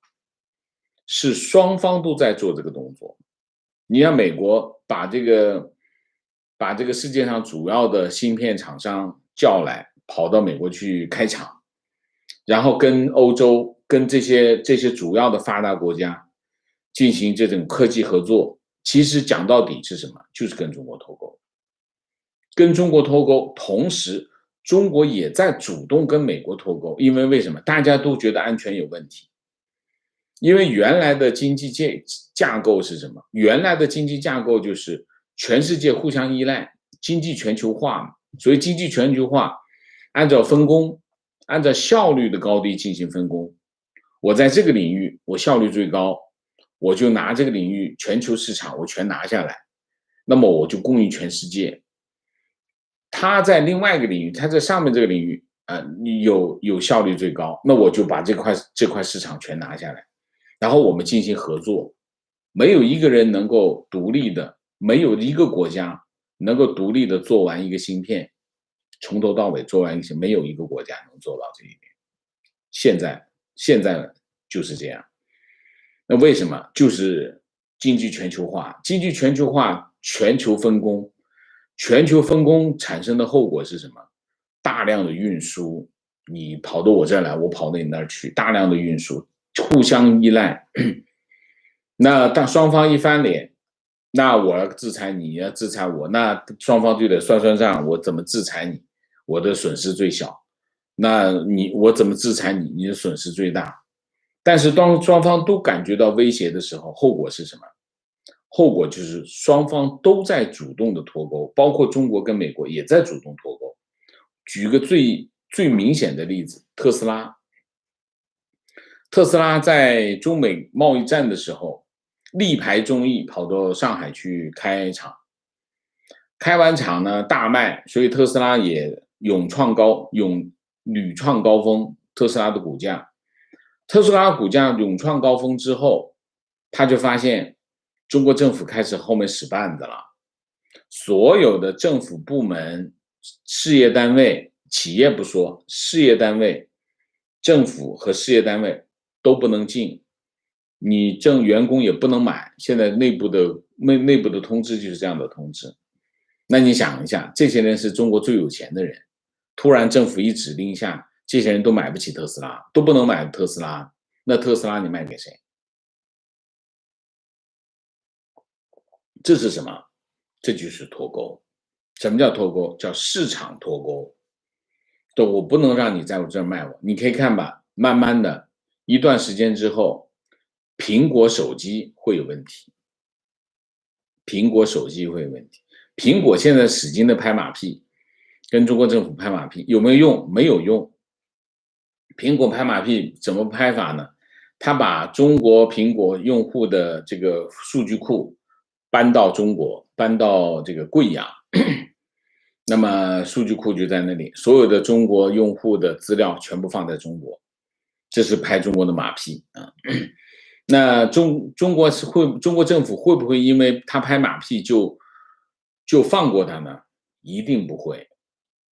是双方都在做这个动作。你让美国把这个世界上主要的芯片厂商叫来，跑到美国去开厂，然后跟欧洲、跟这些主要的发达国家进行这种科技合作，其实讲到底是什么？就是跟中国脱钩。跟中国脱钩，同时中国也在主动跟美国脱钩，因为为什么？大家都觉得安全有问题。因为原来的经济架构是什么？原来的经济架构就是全世界互相依赖，经济全球化嘛。所以经济全球化按照分工，按照效率的高低进行分工。我在这个领域我效率最高，我就拿这个领域全球市场我全拿下来，那么我就供应全世界。他在另外一个领域，他在上面这个领域你有效率最高，那我就把这块市场全拿下来，然后我们进行合作。没有一个人能够独立的，没有一个国家能够独立的做完一个芯片，从头到尾做完一个芯片，没有一个国家能做到这一点。现在就是这样。那为什么？就是经济全球化，经济全球化，全球分工。全球分工产生的后果是什么？大量的运输，你跑到我这儿来，我跑到你那儿去，大量的运输，互相依赖。那当双方一翻脸，那我要制裁你，你要制裁我，那双方就得算账，我怎么制裁你，我的损失最小。那我怎么制裁你，你的损失最大。但是当双方都感觉到威胁的时候，后果是什么？后果就是双方都在主动的脱钩，包括中国跟美国也在主动脱钩。举个最明显的例子，特斯拉。特斯拉在中美贸易战的时候，力排众议，跑到上海去开厂。开完厂呢，大卖，所以特斯拉也屡创高峰。特斯拉的股价勇创高峰之后，他就发现中国政府开始后面使绊子了，所有的政府部门、事业单位、企业不说，事业单位、政府和事业单位都不能进，你员工也不能买。现在内部的通知就是这样的通知。那你想一下，这些人是中国最有钱的人，突然政府一指令下，这些人都买不起特斯拉，都不能买特斯拉，那特斯拉你卖给谁？这是什么？这就是脱钩。什么叫脱钩？叫市场脱钩。我不能让你在我这儿卖我。你可以看吧，慢慢的一段时间之后，苹果手机会有问题。苹果手机会有问题。苹果现在使劲的拍马屁，跟中国政府拍马屁，有没有用？没有用。苹果拍马屁怎么拍法呢？他把中国苹果用户的这个数据库搬到中国，搬到这个贵阳，那么数据库就在那里，所有的中国用户的资料全部放在中国，这是拍中国的马屁啊。那中国政府会不会因为他拍马屁就放过他呢？一定不会，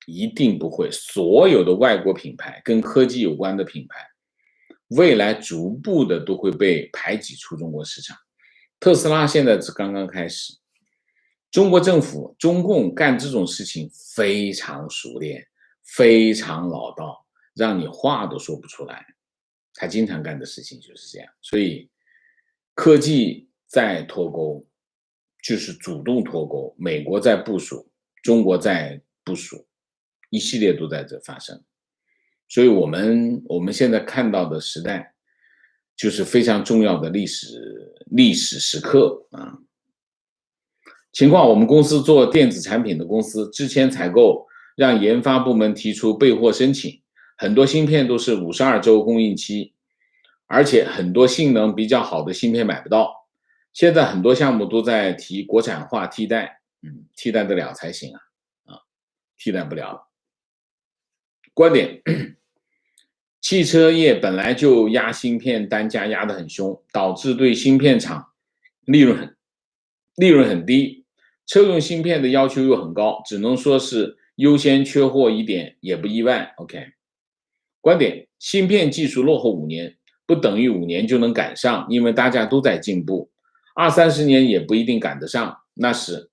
一定不会。所有的外国品牌跟科技有关的品牌，未来逐步的都会被排挤出中国市场。特斯拉现在是刚刚开始，中国政府中共干这种事情非常熟练，非常老道，让你话都说不出来。他经常干的事情就是这样，所以科技在脱钩，就是主动脱钩。美国在部署，中国在部署，一系列都在这发生。所以我们现在看到的时代，就是非常重要的历史时刻啊。情况，我们公司做电子产品的公司，之前采购让研发部门提出备货申请，很多芯片都是52周供应期，而且很多性能比较好的芯片买不到。现在很多项目都在提国产化替代，替代得了才行啊，替代不了。观点，汽车业本来就压芯片单价压得很凶，导致对芯片厂利润很低，车用芯片的要求又很高，只能说是优先缺货一点也不意外。OK， 观点，芯片技术落后5年，不等于5年就能赶上，因为大家都在进步，20-30年也不一定赶得上。那是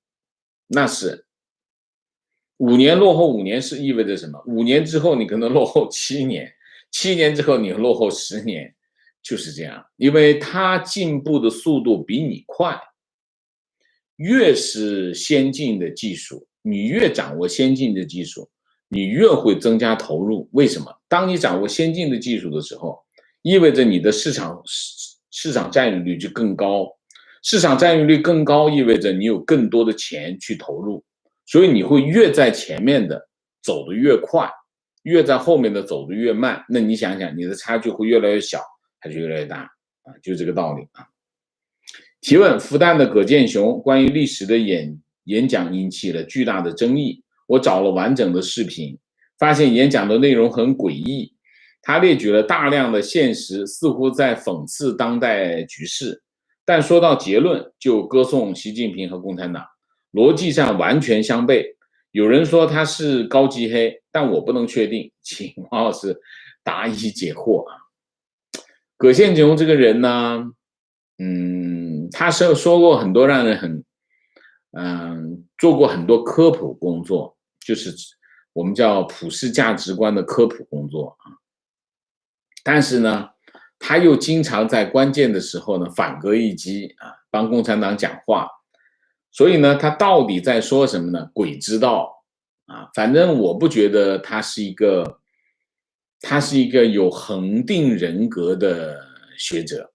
5年落后5年是意味着什么？5年之后你可能落后7年，7年之后你落后10年，就是这样。因为它进步的速度比你快，越是先进的技术，你越掌握先进的技术，你越会增加投入。为什么？当你掌握先进的技术的时候，意味着你的市场占有率就更高，市场占有率更高，意味着你有更多的钱去投入。所以你会越在前面的走得越快，越在后面的走得越慢。那你想想，你的差距会越来越小还是越来越大啊？就这个道理啊。提问：复旦的葛剑雄关于历史的演讲引起了巨大的争议。我找了完整的视频，发现演讲的内容很诡异。他列举了大量的现实，似乎在讽刺当代局势，但说到结论就歌颂习近平和共产党。逻辑上完全相悖。有人说他是高级黑，但我不能确定，请王老师答疑解惑啊。葛宪雄这个人呢，他是说过很多让人很，做过很多科普工作，就是我们叫普世价值观的科普工作啊。但是呢，他又经常在关键的时候呢反戈一击啊，帮共产党讲话。所以呢，他到底在说什么呢？鬼知道啊！反正我不觉得他是一个有恒定人格的学者，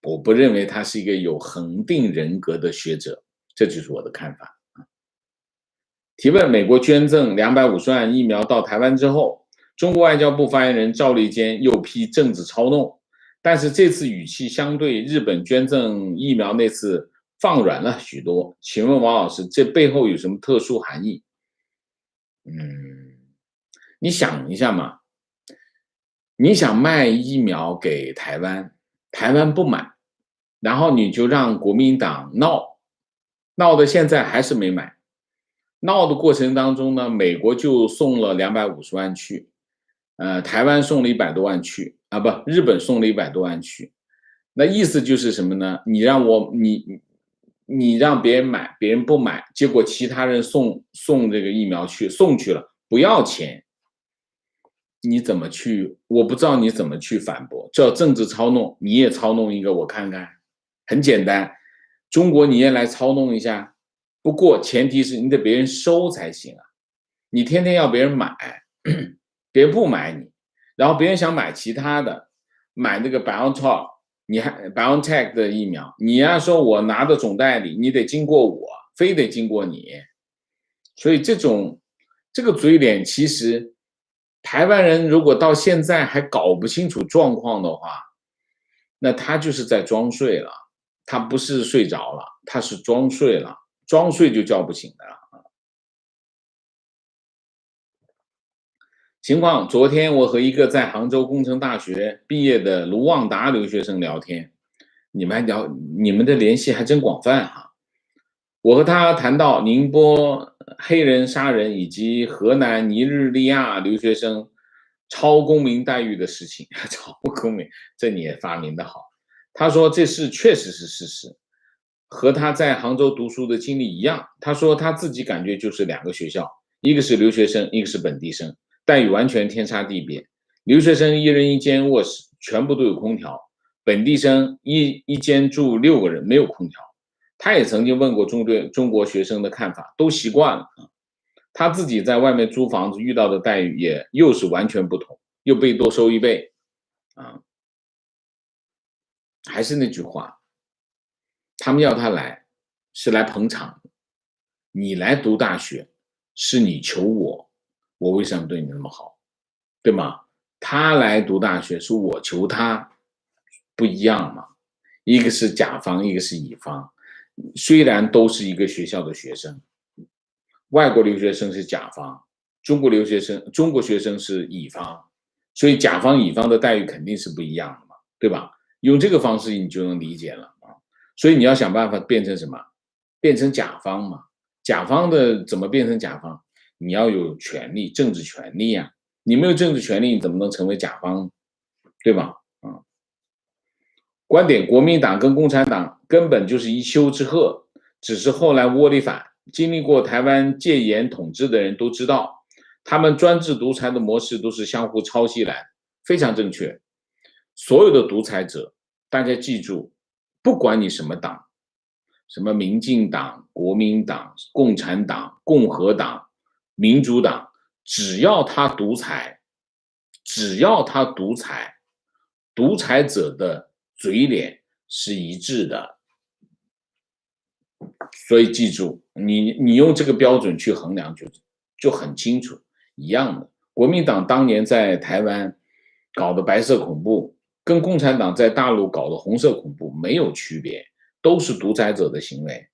我不认为他是一个有恒定人格的学者，这就是我的看法啊。提问：美国捐赠250万疫苗到台湾之后，中国外交部发言人赵立坚又批政治操弄，但是这次语气相对日本捐赠疫苗那次放软了许多，请问王老师，这背后有什么特殊含义？你想一下嘛，你想卖疫苗给台湾，台湾不买，然后你就让国民党闹的现在还是没买，闹的过程当中呢，美国就送了250万去，台湾送了100多万去啊，不，日本送了100多万去，那意思就是什么呢？你让别人买，别人不买，结果其他人送这个疫苗送去了，不要钱，你怎么去？我不知道你怎么去反驳，叫政治操弄，你也操弄一个我看看。很简单，中国你也来操弄一下，不过前提是你得别人收才行啊，你天天要别人买，别人不买你，然后别人想买其他的，买那个 BioNTech，你还 BioNTech 的疫苗，你要说我拿的总代理，你得经过我，非得经过你，所以这个嘴脸，其实台湾人如果到现在还搞不清楚状况的话，那他就是在装睡了，他不是睡着了，他是装睡了，装睡就叫不醒的了。情况，昨天我和一个在杭州工程大学毕业的卢旺达留学生聊天，你们的联系还真广泛哈。我和他谈到宁波黑人杀人以及河南尼日利亚留学生超公民待遇的事情，超公民，这你也发明的好。他说这事确实是事实，和他在杭州读书的经历一样。他说他自己感觉就是两个学校，一个是留学生，一个是本地生，待遇完全天差地别。留学生一人一间卧室，全部都有空调；本地生一间住6个人，没有空调。他也曾经问过中国学生的看法，都习惯了。他自己在外面租房子遇到的待遇也又是完全不同，又被多收1倍啊！还是那句话，他们要他来是来捧场的，你来读大学是你求我，我为什么对你那么好，对吗？他来读大学是我求他，不一样嘛。一个是甲方，一个是乙方，虽然都是一个学校的学生，外国留学生是甲方，中国学生是乙方，所以甲方乙方的待遇肯定是不一样的嘛，对吧？用这个方式你就能理解了啊。所以你要想办法变成什么？变成甲方嘛。甲方的怎么变成甲方？你要有权利，政治权利啊。你没有政治权利，你怎么能成为甲方？对吧？观点：国民党跟共产党根本就是一丘之貉，只是后来窝里反。经历过台湾戒严统治的人都知道，他们专制独裁的模式都是相互抄袭来，非常正确。所有的独裁者，大家记住，不管你什么党，什么民进党、国民党、共产党、共和党、民主党，只要他独裁，独裁者的嘴脸是一致的。所以记住，你用这个标准去衡量就很清楚，一样的。国民党当年在台湾搞的白色恐怖，跟共产党在大陆搞的红色恐怖没有区别，都是独裁者的行为，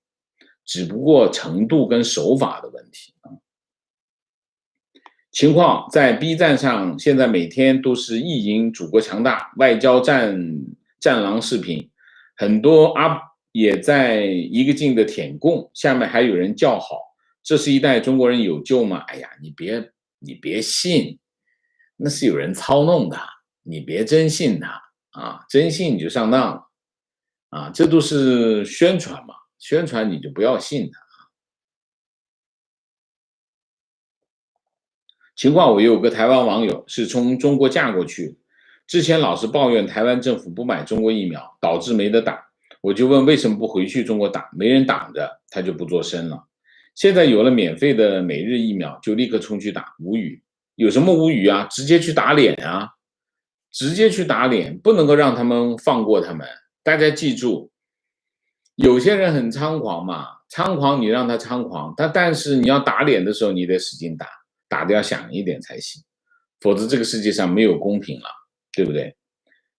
只不过程度跟手法的问题。情况在 B 站上，现在每天都是意淫祖国强大、外交战狼视频，很多 UP 也在一个劲的舔共，下面还有人叫好，这是一代中国人有救吗？哎呀，你别信，那是有人操弄的，你别真信他啊，真信你就上当了啊，这都是宣传嘛，宣传你就不要信他。情况我有个台湾网友是从中国嫁过去，之前老是抱怨台湾政府不买中国疫苗，导致没得打。我就问为什么不回去中国打，没人挡着，他就不做声了。现在有了免费的每日疫苗，就立刻冲去打，无语。有什么无语啊？直接去打脸啊！直接去打脸，不能够让他们放过他们。大家记住，有些人很猖狂嘛，猖狂你让他猖狂，但是你要打脸的时候，你得使劲打。打得要响一点才行，否则这个世界上没有公平了，对不对？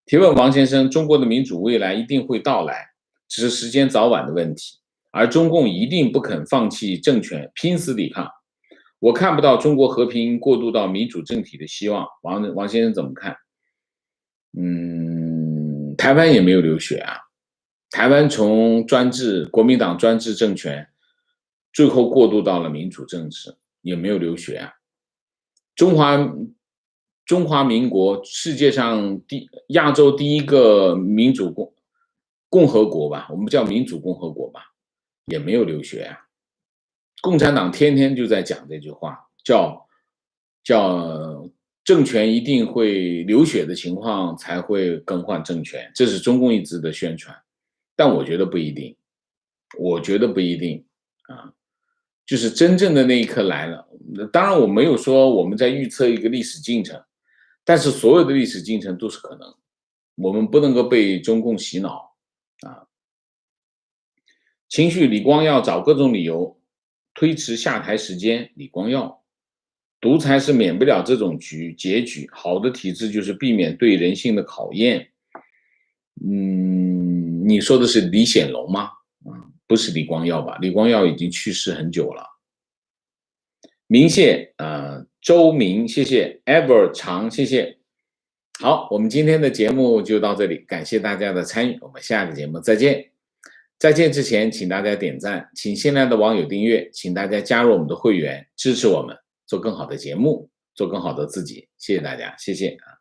提问王先生，中国的民主未来一定会到来，只是时间早晚的问题，而中共一定不肯放弃政权，拼死抵抗。我看不到中国和平过渡到民主政体的希望。王先生怎么看？台湾也没有流血啊，台湾从国民党专制政权，最后过渡到了民主政治，也没有流血啊。中华民国世界上亚洲第一个民主共和国吧，我们叫民主共和国吧，也没有流血啊。共产党天天就在讲这句话，叫政权一定会流血的情况才会更换政权，这是中共一直的宣传，但我觉得不一定。我觉得不一定啊，就是真正的那一刻来了。当然，我没有说我们在预测一个历史进程，但是所有的历史进程都是可能，我们不能够被中共洗脑啊。情绪，李光耀找各种理由推迟下台时间。李光耀，独裁是免不了这种结局，好的体制就是避免对人性的考验。你说的是李显龙吗？不是李光耀吧？李光耀已经去世很久了。明谢，周明，谢谢 Ever 长，谢谢。好，我们今天的节目就到这里，感谢大家的参与，我们下个节目再见。再见之前，请大家点赞，请新来的网友订阅，请大家加入我们的会员，支持我们做更好的节目，做更好的自己。谢谢大家，谢谢啊。